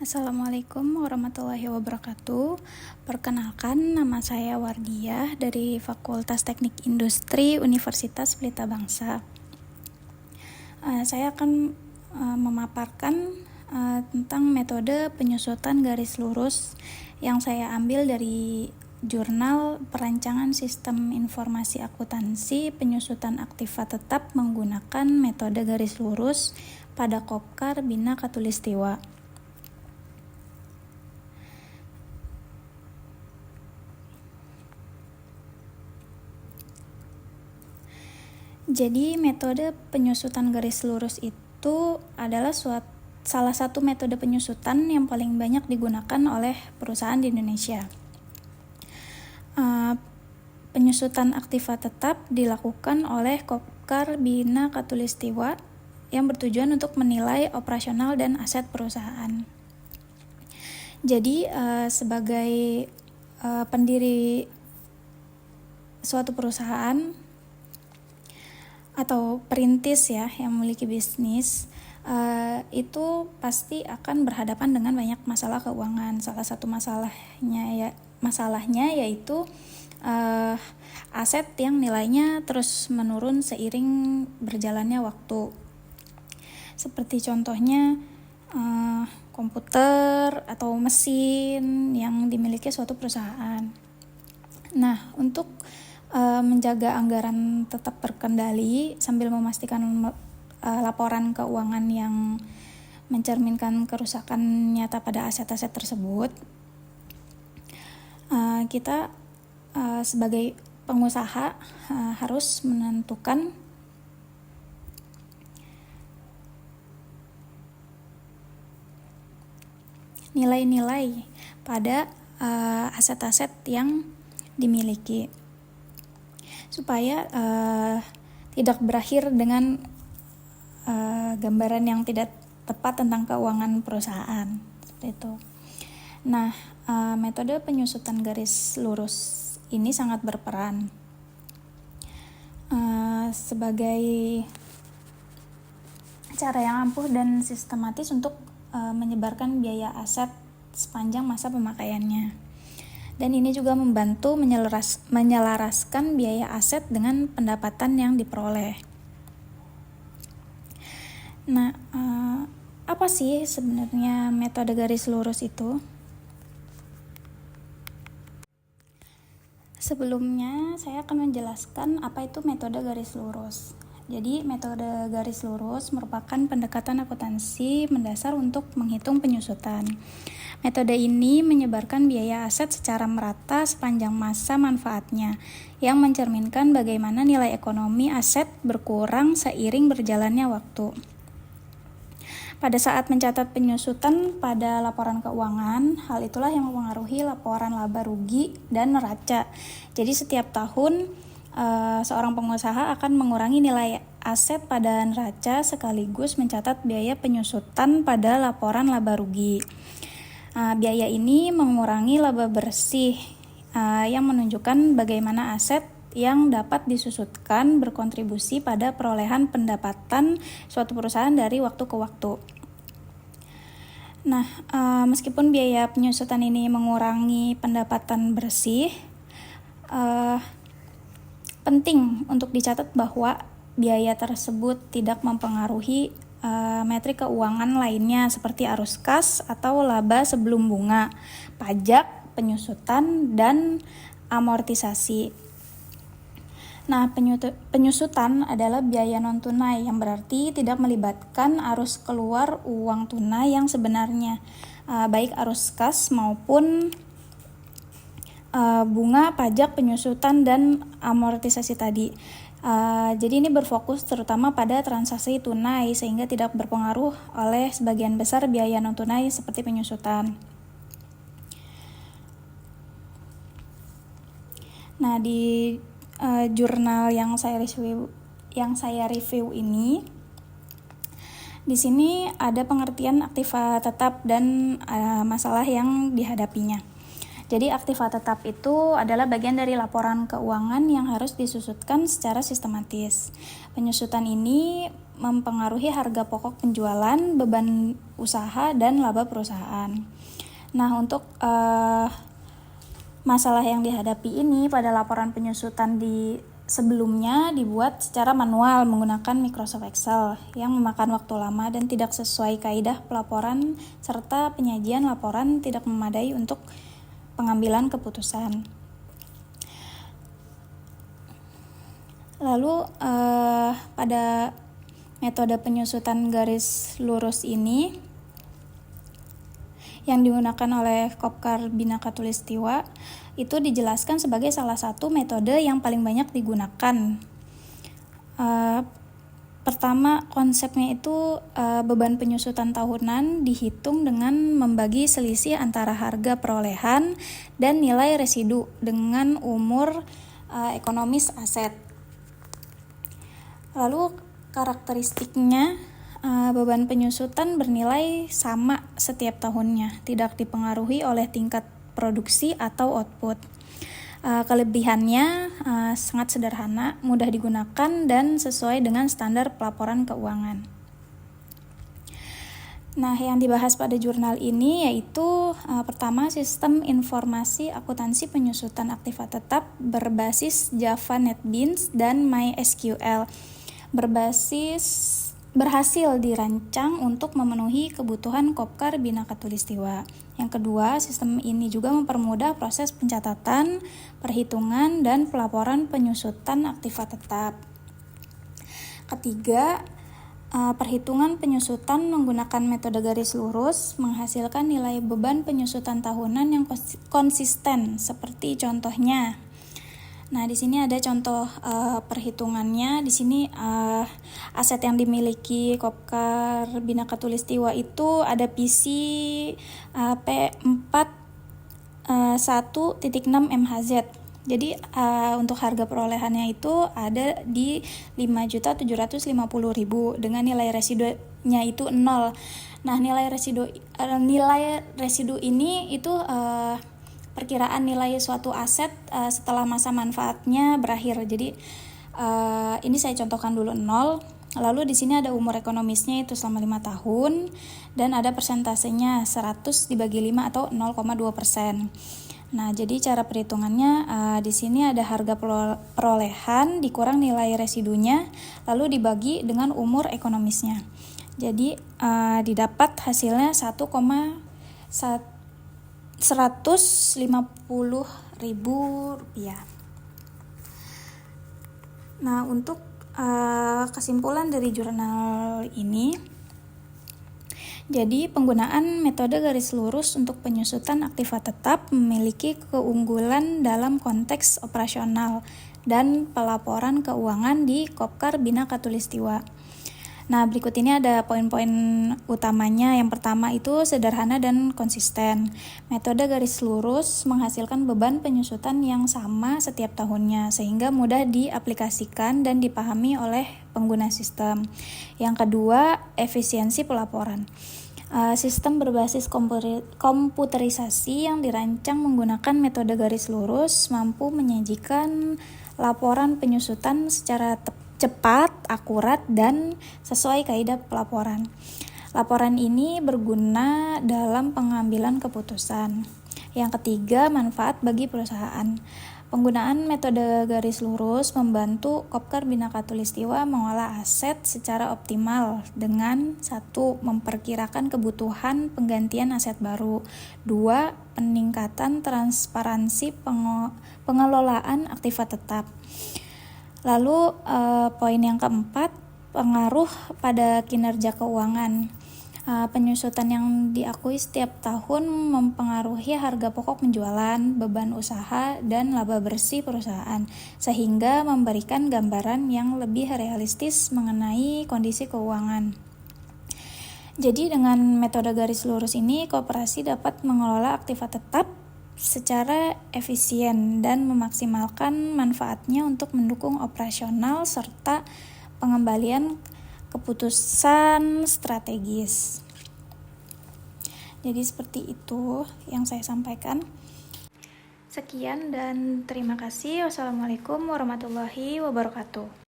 Assalamualaikum warahmatullahi wabarakatuh. Perkenalkan, nama saya Wardiah dari Fakultas Teknik Industri Universitas Pelita Bangsa. Saya akan memaparkan tentang metode penyusutan garis lurus yang saya ambil dari Jurnal Perancangan Sistem Informasi Akuntansi Penyusutan Aktiva Tetap menggunakan metode garis lurus pada Kopkar Bina Khatulistiwa. Jadi metode penyusutan garis lurus itu adalah salah satu metode penyusutan yang paling banyak digunakan oleh perusahaan di Indonesia. Penyusutan aktiva tetap dilakukan oleh Kopkar Bina Khatulistiwa yang bertujuan untuk menilai operasional dan aset perusahaan. Jadi sebagai pendiri suatu perusahaan atau perintis ya yang memiliki bisnis, itu pasti akan berhadapan dengan banyak masalah keuangan. Salah satu masalahnya yaitu aset yang nilainya terus menurun seiring berjalannya waktu. Seperti contohnya komputer atau mesin yang dimiliki suatu perusahaan. Nah, untuk menjaga anggaran tetap terkendali sambil memastikan laporan keuangan yang mencerminkan kerusakan nyata pada aset-aset tersebut, kita sebagai pengusaha harus menentukan nilai-nilai pada aset-aset yang dimiliki, supaya tidak berakhir dengan gambaran yang tidak tepat tentang keuangan perusahaan. Seperti itu. Nah, metode penyusutan garis lurus ini sangat berperan sebagai cara yang ampuh dan sistematis untuk menyebarkan biaya aset sepanjang masa pemakaiannya. Dan ini juga membantu menyelaraskan biaya aset dengan pendapatan yang diperoleh. Nah, apa sih sebenarnya metode garis lurus itu? Sebelumnya, saya akan menjelaskan apa itu metode garis lurus. Jadi, metode garis lurus merupakan pendekatan akuntansi mendasar untuk menghitung penyusutan. Metode ini menyebarkan biaya aset secara merata sepanjang masa manfaatnya, yang mencerminkan bagaimana nilai ekonomi aset berkurang seiring berjalannya waktu. Pada saat mencatat penyusutan pada laporan keuangan, hal itulah yang mempengaruhi laporan laba rugi dan neraca. Jadi setiap tahun seorang pengusaha akan mengurangi nilai aset pada neraca sekaligus mencatat biaya penyusutan pada laporan laba rugi. Biaya ini mengurangi laba bersih yang menunjukkan bagaimana aset yang dapat disusutkan berkontribusi pada perolehan pendapatan suatu perusahaan dari waktu ke waktu. Nah, meskipun biaya penyusutan ini mengurangi pendapatan bersih, penting untuk dicatat bahwa biaya tersebut tidak mempengaruhi metrik keuangan lainnya seperti arus kas atau laba sebelum bunga, pajak, penyusutan, dan amortisasi. Nah, penyusutan adalah biaya non-tunai yang berarti tidak melibatkan arus keluar uang tunai yang sebenarnya, baik arus kas maupun bunga, pajak, penyusutan, dan amortisasi tadi. Jadi ini berfokus terutama pada transaksi tunai sehingga tidak berpengaruh oleh sebagian besar biaya non-tunai seperti penyusutan. Nah, di jurnal yang saya review ini, di sini ada pengertian aktiva tetap dan masalah yang dihadapinya. Jadi aktiva tetap itu adalah bagian dari laporan keuangan yang harus disusutkan secara sistematis. Penyusutan ini mempengaruhi harga pokok penjualan, beban usaha, dan laba perusahaan. Nah, untuk masalah yang dihadapi ini pada laporan penyusutan sebelumnya dibuat secara manual menggunakan Microsoft Excel yang memakan waktu lama dan tidak sesuai kaidah pelaporan serta penyajian laporan tidak memadai untuk pengambilan keputusan. Lalu pada metode penyusutan garis lurus ini yang digunakan oleh Kopkar Bhinneka Tulistiwa itu dijelaskan sebagai salah satu metode yang paling banyak digunakan. Pertama, konsepnya itu beban penyusutan tahunan dihitung dengan membagi selisih antara harga perolehan dan nilai residu dengan umur ekonomis aset. Lalu karakteristiknya, beban penyusutan bernilai sama setiap tahunnya, tidak dipengaruhi oleh tingkat produksi atau output. Kelebihannya sangat sederhana, mudah digunakan, dan sesuai dengan standar pelaporan keuangan. Nah, yang dibahas pada jurnal ini yaitu pertama, sistem informasi akuntansi penyusutan aktiva tetap berbasis Java NetBeans dan MySQL berhasil dirancang untuk memenuhi kebutuhan Kopkar Bhinneka Tulistiwa. Yang kedua, sistem ini juga mempermudah proses pencatatan, perhitungan, dan pelaporan penyusutan aktiva tetap. Ketiga, perhitungan penyusutan menggunakan metode garis lurus menghasilkan nilai beban penyusutan tahunan yang konsisten, seperti contohnya. Nah, di sini ada contoh perhitungannya. Di sini aset yang dimiliki Kopkar Bhinneka Tulistiwa itu ada PC P4 1.6 MHZ. Jadi untuk harga perolehannya itu ada di 5.750.000 dengan nilai residunya itu 0. Nah, nilai residu ini itu perkiraan nilai suatu aset setelah masa manfaatnya berakhir. Jadi ini saya contohkan dulu 0. Lalu di sini ada umur ekonomisnya itu selama 5 tahun dan ada persentasenya 100 dibagi 5 atau 0,2%. Nah, jadi cara perhitungannya di sini ada harga perolehan dikurang nilai residunya lalu dibagi dengan umur ekonomisnya. Jadi didapat hasilnya 150.000 rupiah. Nah, untuk kesimpulan dari jurnal ini, jadi penggunaan metode garis lurus untuk penyusutan aktiva tetap memiliki keunggulan dalam konteks operasional dan pelaporan keuangan di Kopkar Bhinneka Tulistiwa. Nah, berikut ini ada poin-poin utamanya. Yang pertama itu sederhana dan konsisten. Metode garis lurus menghasilkan beban penyusutan yang sama setiap tahunnya, sehingga mudah diaplikasikan dan dipahami oleh pengguna sistem. Yang kedua, efisiensi pelaporan. Sistem berbasis komputerisasi yang dirancang menggunakan metode garis lurus mampu menyajikan laporan penyusutan secara cepat, akurat, dan sesuai kaidah pelaporan. Laporan ini berguna dalam pengambilan keputusan. Yang ketiga, manfaat bagi perusahaan. Penggunaan metode garis lurus membantu Kopkar Bhinneka Tulistiwa mengolah aset secara optimal dengan 1. Memperkirakan kebutuhan penggantian aset baru. 2. Peningkatan transparansi pengelolaan aktiva tetap. Lalu poin yang keempat, pengaruh pada kinerja keuangan. Penyusutan yang diakui setiap tahun mempengaruhi harga pokok penjualan, beban usaha, dan laba bersih perusahaan, sehingga memberikan gambaran yang lebih realistis mengenai kondisi keuangan. Jadi dengan metode garis lurus ini, koperasi dapat mengelola aktiva tetap secara efisien dan memaksimalkan manfaatnya untuk mendukung operasional serta pengembalian keputusan strategis. Jadi seperti itu yang saya sampaikan. Sekian dan terima kasih. Wassalamualaikum warahmatullahi wabarakatuh.